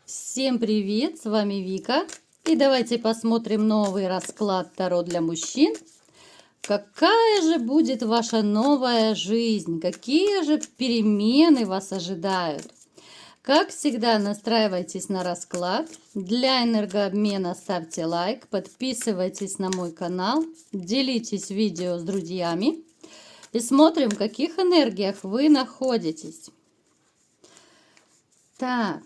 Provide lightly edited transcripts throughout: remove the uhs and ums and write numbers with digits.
Всем привет, с вами Вика. И давайте посмотрим новый расклад Таро для мужчин. Какая же будет ваша новая жизнь? Какие же перемены вас ожидают? Как всегда, настраивайтесь на расклад. Для энергообмена ставьте лайк, подписывайтесь на мой канал, делитесь видео с друзьями и смотрим, в каких энергиях вы находитесь. Так.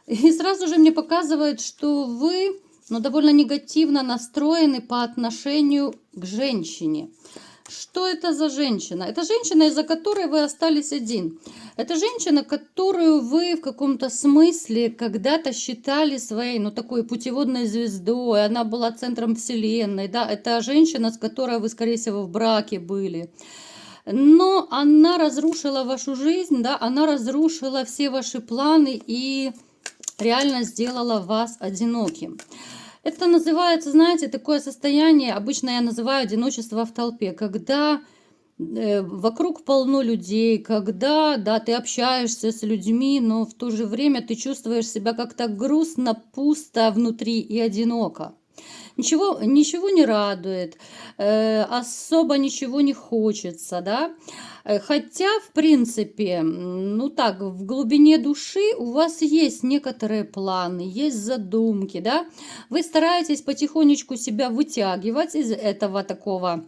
И сразу же мне показывает, что вы довольно негативно настроены по отношению к женщине. Что это за женщина? Это женщина, из-за которой вы остались один. Это женщина, которую вы в каком-то смысле когда-то считали своей, такой путеводной звездой. Она была центром вселенной, да. Это женщина, с которой вы, скорее всего, в браке были. Но она разрушила вашу жизнь, да. Она разрушила все ваши планы и реально сделала вас одиноким. Это называется, знаете, такое состояние, обычно я называю одиночество в толпе, когда вокруг полно людей, когда, да, ты общаешься с людьми, но в то же время ты чувствуешь себя как-то грустно, пусто внутри и одиноко. Ничего не радует, особо ничего не хочется, да. Хотя, в принципе, так, в глубине души у вас есть некоторые планы, есть задумки, да. Вы стараетесь потихонечку себя вытягивать из этого такого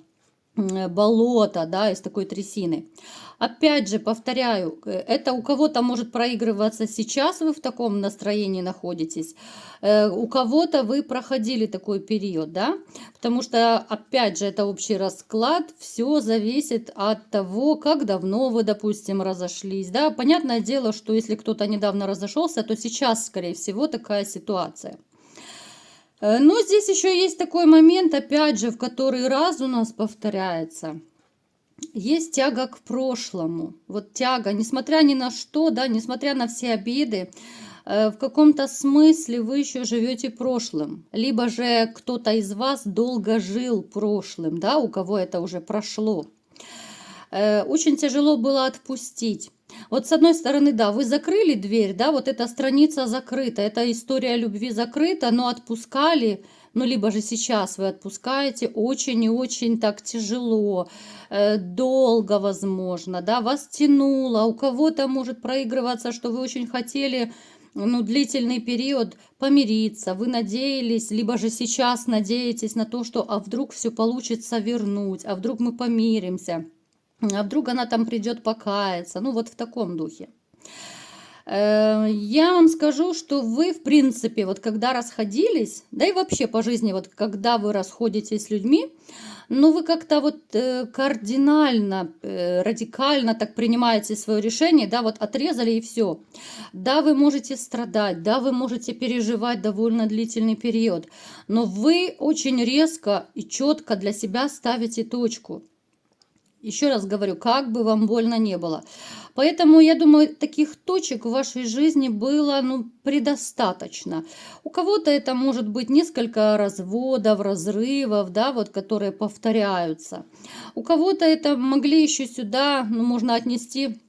болота, да, из такой трясины. Опять же, повторяю, это у кого-то может проигрываться сейчас, вы в таком настроении находитесь, у кого-то вы проходили такой период, да, потому что, опять же, это общий расклад, все зависит от того, как давно вы, допустим, разошлись, да. Понятное дело, что если кто-то недавно разошелся, то сейчас, скорее всего, такая ситуация. Но здесь еще есть такой момент, опять же, в который раз у нас повторяется. Есть тяга к прошлому. Вот тяга, несмотря ни на что, да, несмотря на все обиды, в каком-то смысле вы еще живете прошлым. Либо же кто-то из вас долго жил прошлым, да, у кого это уже прошло. Очень тяжело было отпустить. Вот с одной стороны, да, вы закрыли дверь, да, вот эта страница закрыта, эта история любви закрыта, но отпускали, либо же сейчас вы отпускаете очень и очень так тяжело, долго, возможно, да, вас тянуло, у кого-то может проигрываться, что вы очень хотели, длительный период помириться, вы надеялись, либо же сейчас надеетесь на то, что а вдруг все получится вернуть, а вдруг мы помиримся. А вдруг она там придет покаяться, вот в таком духе. Я вам скажу, что вы, в принципе, вот когда расходились, да и вообще по жизни, вот когда вы расходитесь с людьми, вы как-то вот кардинально, радикально так принимаете свое решение, да, вот отрезали и все. Да, вы можете страдать, да, вы можете переживать довольно длительный период, но вы очень резко и четко для себя ставите точку. Еще раз говорю, как бы вам больно не было. Поэтому, я думаю, таких точек в вашей жизни было, предостаточно. У кого-то это может быть несколько разводов, разрывов, да, вот, которые повторяются. У кого-то это могли еще сюда, можно отнести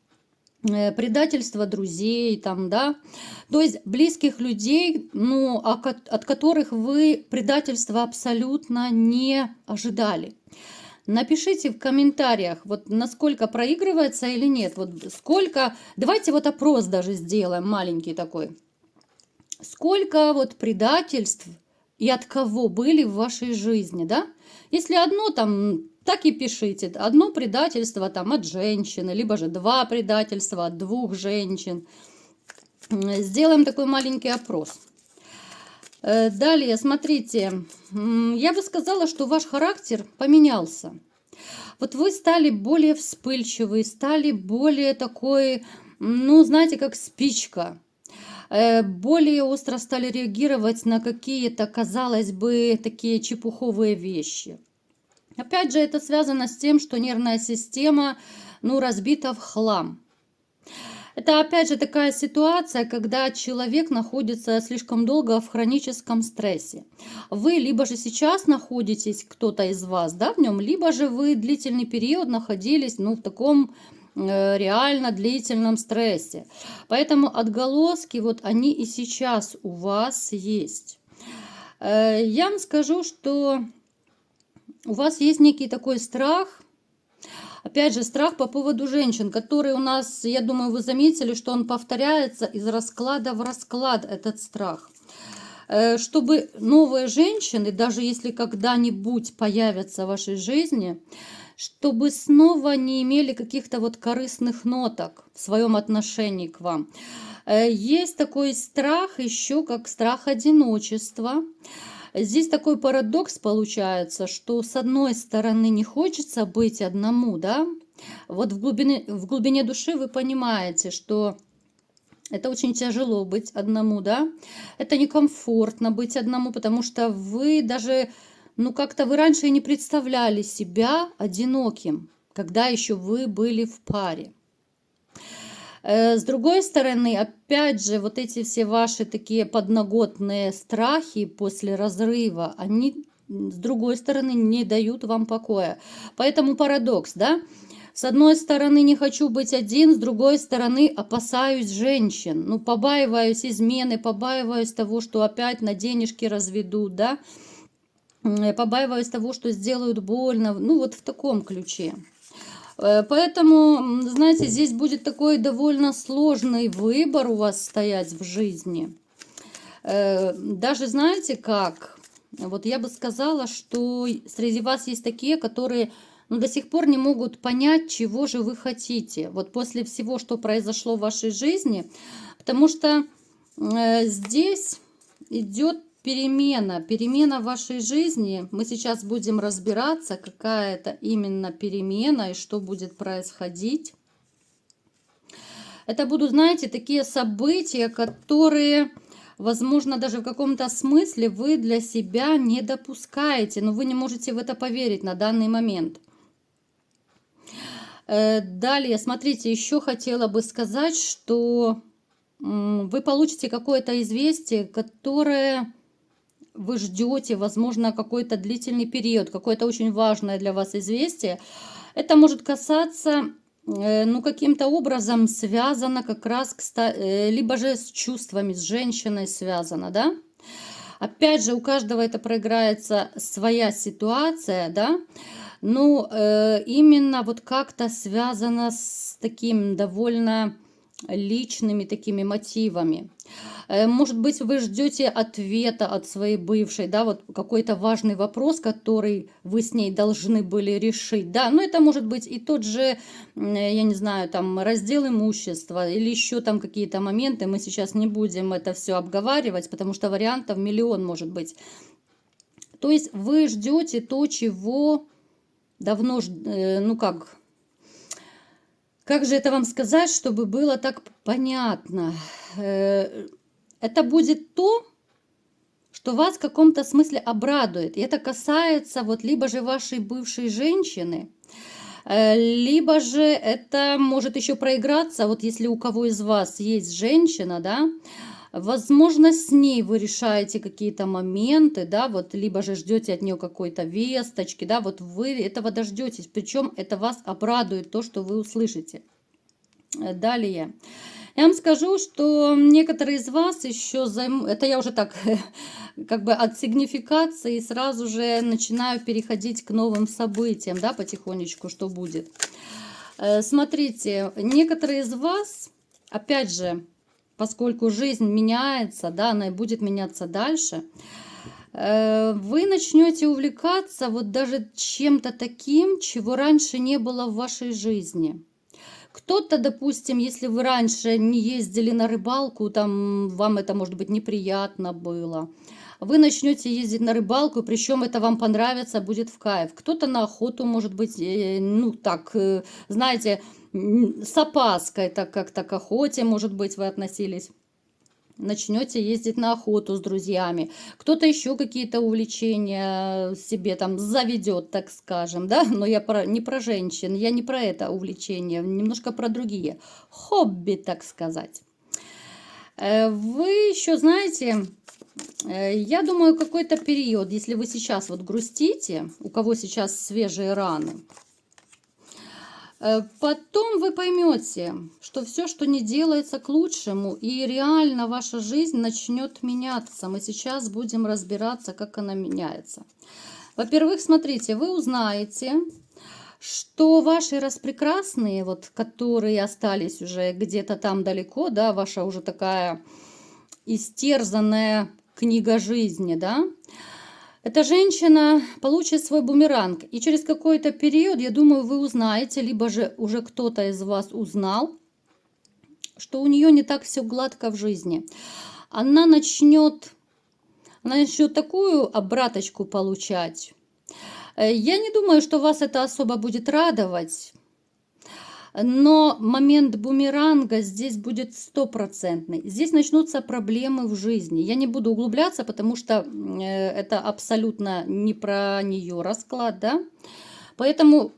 предательство друзей, там, да, то есть близких людей, от которых вы предательства абсолютно не ожидали. Напишите в комментариях, вот насколько проигрывается или нет. Вот сколько, давайте вот опрос даже сделаем, маленький такой. Сколько вот предательств и от кого были в вашей жизни, да? Если одно там, так и пишите. Одно предательство там от женщины, либо же два предательства от двух женщин. Сделаем такой маленький опрос. Далее, смотрите, я бы сказала, что ваш характер поменялся. Вот вы стали более вспыльчивы, стали более такой, знаете, как спичка. Более остро стали реагировать на какие-то, казалось бы, такие чепуховые вещи. Опять же, это связано с тем, что нервная система, разбита в хлам. Это опять же такая ситуация, когда человек находится слишком долго в хроническом стрессе. Вы либо же сейчас находитесь, кто-то из вас, да, в нем, либо же вы длительный период находились, ну, в таком реально длительном стрессе. Поэтому отголоски, вот они и сейчас у вас есть. Я вам скажу, что у вас есть некий такой страх. Опять же, страх по поводу женщин, который у нас, я думаю, вы заметили, что он повторяется из расклада в расклад, этот страх. Чтобы новые женщины, даже если когда-нибудь появятся в вашей жизни, чтобы снова не имели каких-то вот корыстных ноток в своем отношении к вам. Есть такой страх еще, как страх одиночества. Здесь такой парадокс получается, что с одной стороны не хочется быть одному, да, вот в глубине души вы понимаете, что это очень тяжело быть одному, да, это некомфортно быть одному, потому что вы даже, ну как-то вы раньше и не представляли себя одиноким, когда еще вы были в паре. С другой стороны, опять же, вот эти все ваши такие подноготные страхи после разрыва, они, с другой стороны, не дают вам покоя. Поэтому парадокс, да? С одной стороны, не хочу быть один, с другой стороны, опасаюсь женщин. Ну, побаиваюсь измены, побаиваюсь того, что опять на денежки разведут, да? Побаиваюсь того, что сделают больно. Ну, вот в таком ключе. Поэтому, знаете, здесь будет такой довольно сложный выбор у вас стоять в жизни. Даже знаете как? Вот я бы сказала, что среди вас есть такие, которые до сих пор не могут понять, чего же вы хотите. Вот после всего, что произошло в вашей жизни. Потому что здесь идет перемена в вашей жизни. Мы сейчас будем разбираться, какая это именно перемена и что будет происходить. Это будут, знаете, такие события, которые, возможно, даже в каком-то смысле вы для себя не допускаете, но вы не можете в это поверить на данный момент. Далее, смотрите, еще хотела бы сказать, что вы получите какое-то известие, которое вы ждете, возможно, какой-то длительный период, какое-то очень важное для вас известие. Это может касаться, ну, каким-то образом связано как раз, либо же с чувствами, с женщиной связано, да. Опять же, у каждого это проиграется своя ситуация, да. Ну, именно вот как-то связано с таким довольно личными такими мотивами. Может быть, вы ждете ответа от своей бывшей, да, вот какой-то важный вопрос, который вы с ней должны были решить, да, но это может быть и тот же, я не знаю, там, раздел имущества или еще там какие-то моменты, мы сейчас не будем это все обговаривать, потому что вариантов миллион может быть. То есть вы ждете то, чего давно, ну как же это вам сказать, чтобы было так понятно? Это будет то, что вас в каком-то смысле обрадует. И это касается вот либо же вашей бывшей женщины, либо же это может еще проиграться, вот если у кого из вас есть женщина, да, возможно, с ней вы решаете какие-то моменты, да, вот, либо же ждете от нее какой-то весточки, да, вот вы этого дождетесь, причем это вас обрадует, то, что вы услышите. Далее. Я вам скажу, что некоторые из вас еще займут, это я уже так, как бы от сигнификации сразу же начинаю переходить к новым событиям, да, потихонечку, что будет. Смотрите, некоторые из вас, опять же, поскольку жизнь меняется, да, она и будет меняться дальше, вы начнете увлекаться вот даже чем-то таким, чего раньше не было в вашей жизни. Кто-то, допустим, если вы раньше не ездили на рыбалку, там вам это, может быть, неприятно было, вы начнете ездить на рыбалку, причем это вам понравится, будет в кайф. Кто-то на охоту, может быть, ну так, знаете, с опаской, так как к охоте, может быть, вы относились. начнете ездить на охоту с друзьями, кто-то еще какие-то увлечения себе там заведет, так скажем, да, но я не про женщин, я не про это увлечение, немножко про другие, хобби, так сказать. Вы еще знаете, я думаю, какой-то период, если вы сейчас вот грустите, у кого сейчас свежие раны, потом вы поймете, что все, что не делается к лучшему, и реально ваша жизнь начнет меняться. Мы сейчас будем разбираться, как она меняется. Во-первых, смотрите, вы узнаете, что ваши распрекрасные, вот, которые остались уже где-то там далеко, да, ваша уже такая истерзанная книга жизни, да, эта женщина получит свой бумеранг. И через какой-то период, я думаю, вы узнаете, либо же уже кто-то из вас узнал, что у нее не так все гладко в жизни. Она начнет такую обраточку получать. Я не думаю, что вас это особо будет радовать. Но момент бумеранга здесь будет стопроцентный. Здесь начнутся проблемы в жизни. Я не буду углубляться, потому что это абсолютно не про нее расклад, да. Поэтому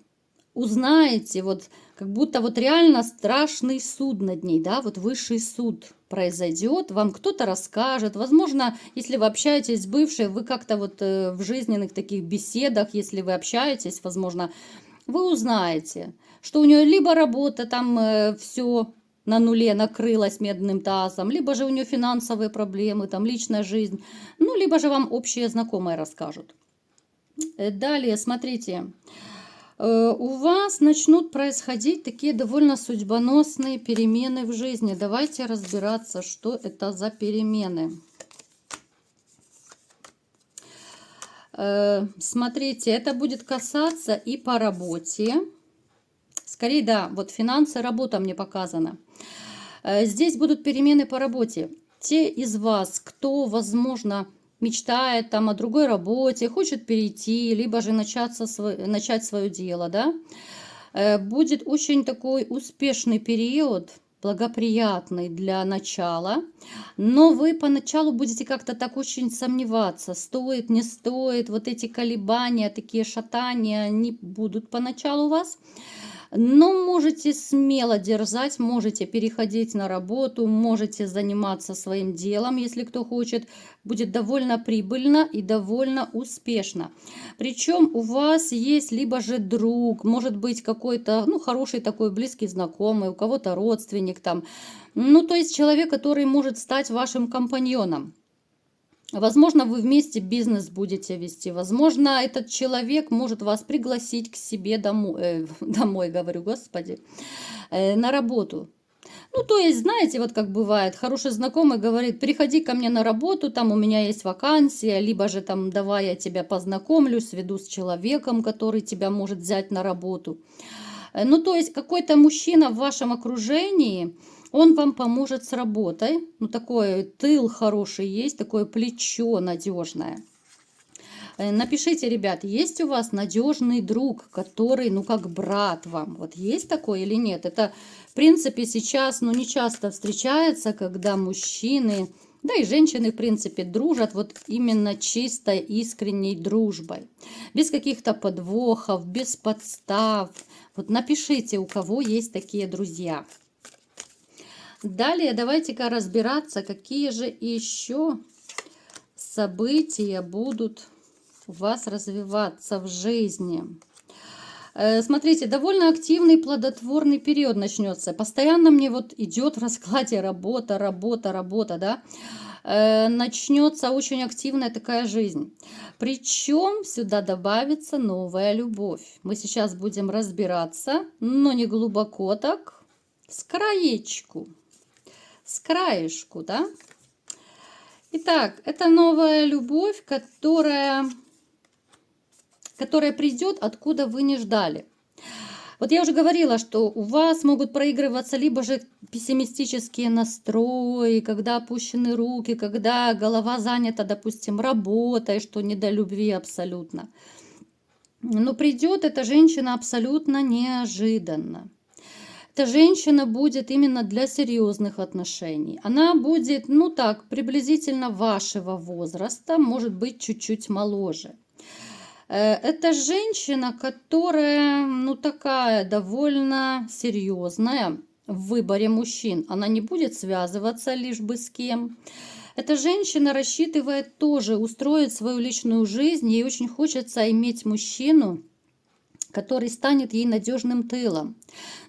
узнаете, вот как будто вот реально страшный суд над ней, да, вот высший суд произойдет, вам кто-то расскажет, возможно, если вы общаетесь с бывшей, вы как-то вот в жизненных таких беседах, если вы общаетесь, возможно, вы узнаете, что у нее либо работа там все на нуле накрылась медным тазом, либо же у нее финансовые проблемы, там личная жизнь, ну, либо же вам общие знакомые расскажут. Далее, смотрите, у вас начнут происходить такие довольно судьбоносные перемены в жизни. Давайте разбираться, что это за перемены. Смотрите, это будет касаться и по работе. Скорее, да, вот финансы, работа мне показана. Здесь будут перемены по работе. Те из вас, кто, возможно, мечтает там о другой работе, хочет перейти, либо же начать свое дело, да, будет очень такой успешный период, благоприятный для начала, но вы поначалу будете как-то так очень сомневаться, стоит, не стоит, вот эти колебания, такие шатания, они будут поначалу у вас. Но можете смело дерзать, можете переходить на работу, можете заниматься своим делом, если кто хочет. Будет довольно прибыльно и довольно успешно. Причем у вас есть либо же друг, может быть какой-то, ну, хороший такой близкий знакомый, у кого-то родственник там. Ну, то есть человек, который может стать вашим компаньоном. Возможно, вы вместе бизнес будете вести. Возможно, этот человек может вас пригласить к себе домой, говорю, господи, на работу. Ну, то есть, знаете, вот как бывает, хороший знакомый говорит, приходи ко мне на работу, там у меня есть вакансия, либо же там давай я тебя познакомлю, сведу с человеком, который тебя может взять на работу. Ну, то есть, какой-то мужчина в вашем окружении, он вам поможет с работой. Ну, такой тыл хороший есть, такое плечо надежное. Напишите, ребят, есть у вас надежный друг, который, ну, как брат вам? Вот есть такой или нет? Это, в принципе, сейчас, ну, не часто встречается, когда мужчины, да и женщины, в принципе, дружат вот именно чистой, искренней дружбой. Без каких-то подвохов, без подстав. Вот напишите, у кого есть такие друзья. Далее давайте-ка разбираться, какие же еще события будут у вас развиваться в жизни. Смотрите, довольно активный плодотворный период начнется. Постоянно мне вот идет в раскладе работа, да. Начнется очень активная такая жизнь. Причем сюда добавится новая любовь. Мы сейчас будем разбираться, но не глубоко так, с краечку. С краешку, да? Итак, это новая любовь, которая придет, откуда вы не ждали. Вот я уже говорила, что у вас могут проигрываться либо же пессимистические настрои, когда опущены руки, когда голова занята, допустим, работой, что не до любви абсолютно. Но придет эта женщина абсолютно неожиданно. Эта женщина будет именно для серьезных отношений. Она будет, ну так, приблизительно вашего возраста, может быть, чуть-чуть моложе. Это женщина, которая, ну такая, довольно серьезная в выборе мужчин. Она не будет связываться лишь бы с кем. Эта женщина рассчитывает тоже устроить свою личную жизнь. Ей очень хочется иметь мужчину, который станет ей надежным тылом.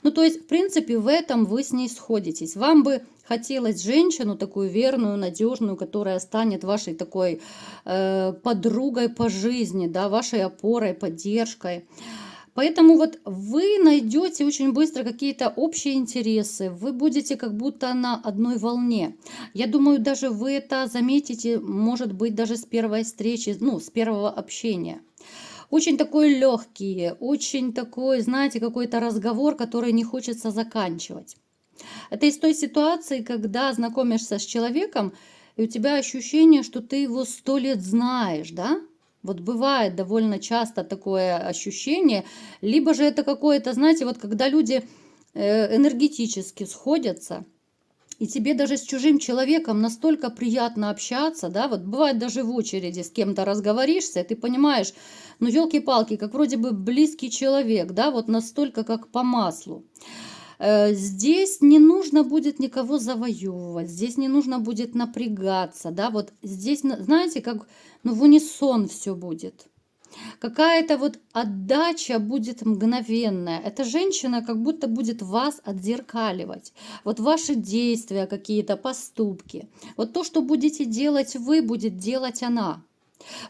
Ну, то есть, в принципе, в этом вы с ней сходитесь. Вам бы хотелось женщину такую верную, надежную, которая станет вашей такой подругой по жизни, да, вашей опорой, поддержкой. Поэтому вот вы найдете очень быстро какие-то общие интересы, вы будете как будто на одной волне. Я думаю, даже вы это заметите, может быть, даже с первой встречи, ну, с первого общения. Очень такой легкий, очень такой, знаете, какой-то разговор, который не хочется заканчивать. Это из той ситуации, когда знакомишься с человеком, и у тебя ощущение, что ты его 100 лет знаешь, да? Вот бывает довольно часто такое ощущение. Либо же это какое-то, знаете, вот когда люди энергетически сходятся, и тебе даже с чужим человеком настолько приятно общаться, да, вот бывает даже в очереди с кем-то разговоришься, и ты понимаешь, ну елки-палки, как вроде бы близкий человек, да, вот настолько как по маслу. Здесь не нужно будет никого завоевывать, здесь не нужно будет напрягаться, да, вот здесь, знаете, как, ну, в унисон все будет. Какая-то вот отдача будет мгновенная. Эта женщина как будто будет вас отзеркаливать. Вот ваши действия, какие-то поступки. Вот то, что будете делать вы, будет делать она.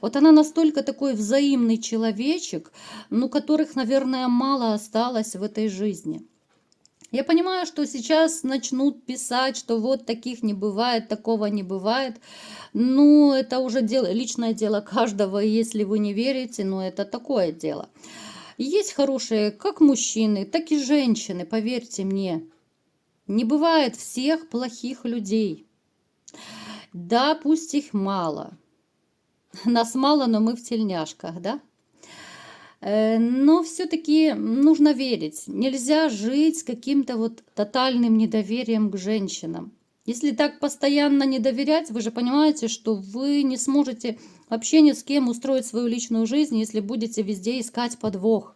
Вот она настолько такой взаимный человечек, ну, которых, наверное, мало осталось в этой жизни. Я понимаю, что сейчас начнут писать, что вот таких не бывает, такого не бывает. Ну, это уже личное дело каждого, и если вы не верите, но это такое дело. Есть хорошие как мужчины, так и женщины, поверьте мне. Не бывает всех плохих людей. Да, пусть их мало. Нас мало, но мы в тельняшках, да? Но все-таки нужно верить. Нельзя жить с каким-то вот тотальным недоверием к женщинам. Если так постоянно не доверять, вы же понимаете, что вы не сможете вообще ни с кем устроить свою личную жизнь, если будете везде искать подвох.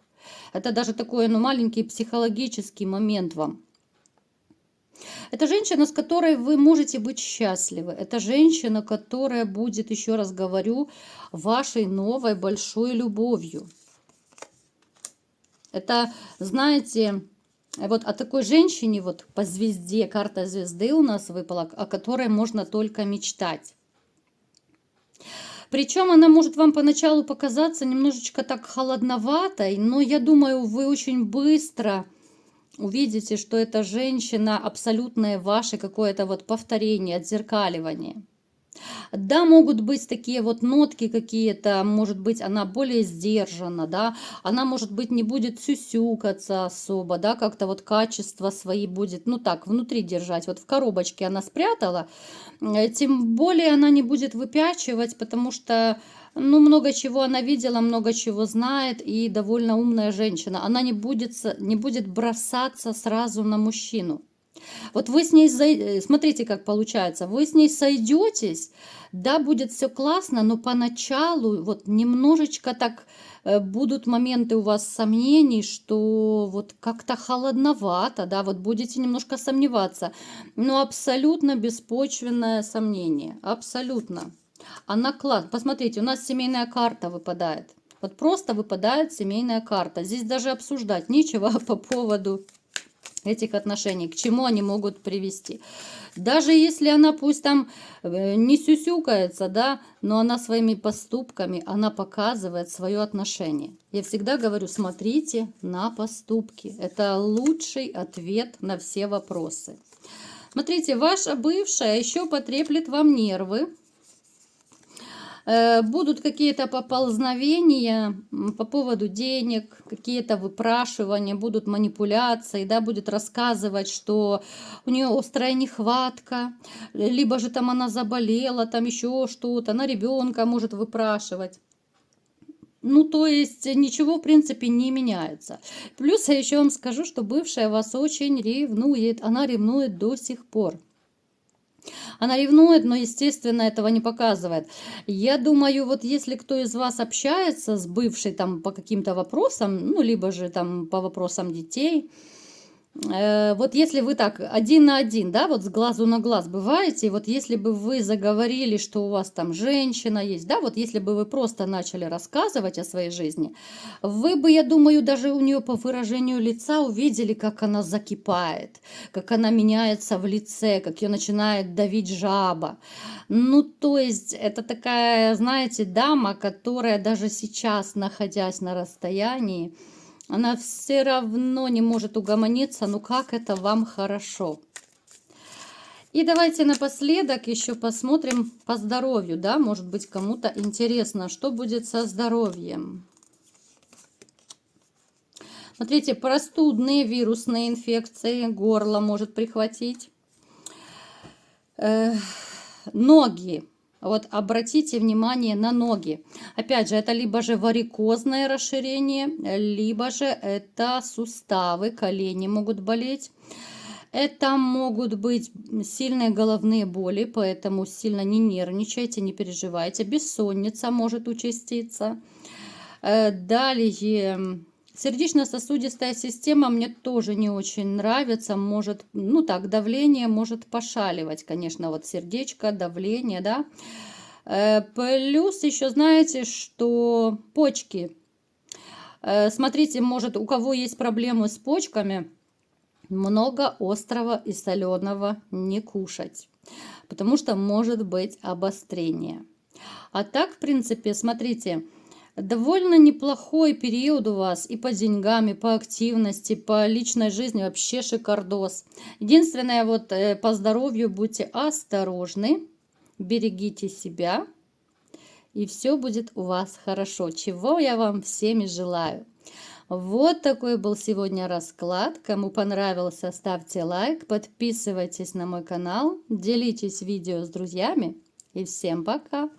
Это даже такой, ну, маленький психологический момент вам. Это женщина, с которой вы можете быть счастливы. Это женщина, которая будет, еще раз говорю, вашей новой большой любовью. Это, знаете, вот о такой женщине, вот по звезде, карта звезды у нас выпала, о которой можно только мечтать. Причем она может вам поначалу показаться немножечко так холодноватой, но я думаю, вы очень быстро увидите, что эта женщина абсолютное ваше какое-то вот повторение, отзеркаливание. Да, могут быть такие вот нотки какие-то, может быть, она более сдержана, да, она, может быть, не будет сюсюкаться особо, да, как-то вот качество свои будет, ну так, внутри держать. Вот в коробочке она спрятала, тем более она не будет выпячивать, потому что, ну, много чего она видела, много чего знает, и довольно умная женщина. Она не будет бросаться сразу на мужчину. Вот вы с ней, смотрите, как получается, вы с ней сойдетесь, да, будет все классно, но поначалу вот немножечко так будут моменты у вас сомнений, что вот как-то холодновато, да, вот будете немножко сомневаться, но абсолютно беспочвенное сомнение, абсолютно. Она класс, посмотрите, у нас семейная карта выпадает, вот просто выпадает семейная карта, здесь даже обсуждать нечего по поводу этих отношений, к чему они могут привести. Даже если она пусть там не сюсюкается, да, но она своими поступками, она показывает свое отношение. Я всегда говорю, смотрите на поступки. Это лучший ответ на все вопросы. Смотрите, ваша бывшая еще потреплет вам нервы. Будут какие-то поползновения по поводу денег, какие-то выпрашивания, будут манипуляции, да, будет рассказывать, что у нее острая нехватка, либо же там она заболела, там еще что-то, на ребенка может выпрашивать. Ну, то есть ничего, в принципе, не меняется. Плюс я еще вам скажу, что бывшая вас очень ревнует. Она ревнует до сих пор. Она ревнует, но, естественно, этого не показывает. Я думаю, вот если кто из вас общается с бывшей там по каким-то вопросам, ну, либо же там по вопросам детей, вот если вы так один на один, да, вот с глазу на глаз бываете, вот если бы вы заговорили, что у вас там женщина есть, да, вот если бы вы просто начали рассказывать о своей жизни, вы бы, я думаю, даже у нее по выражению лица увидели, как она закипает, как она меняется в лице, как ее начинает давить жаба. Ну, то есть это такая, знаете, дама, которая даже сейчас, находясь на расстоянии, она все равно не может угомониться, ну как это вам хорошо. И давайте напоследок еще посмотрим по здоровью, да, может быть кому-то интересно, что будет со здоровьем. Смотрите, простудные вирусные инфекции, горло может прихватить. Ноги. Вот обратите внимание на ноги. Опять же, это либо же варикозное расширение, либо же это суставы, колени могут болеть. Это могут быть сильные головные боли, поэтому сильно не нервничайте, не переживайте. Бессонница может участиться. Далее, сердечно-сосудистая система мне тоже не очень нравится. Может, ну так, давление может пошаливать, конечно, вот сердечко, давление, да. Плюс еще знаете, что почки. Смотрите, может, у кого есть проблемы с почками, много острого и соленого не кушать, потому что может быть обострение. А так, в принципе, смотрите, довольно неплохой период у вас и по деньгам, и по активности, по личной жизни, вообще шикардос. Единственное, вот по здоровью будьте осторожны, берегите себя, и все будет у вас хорошо, чего я вам всеми желаю. Вот такой был сегодня расклад. Кому понравился, ставьте лайк, подписывайтесь на мой канал, делитесь видео с друзьями и всем пока!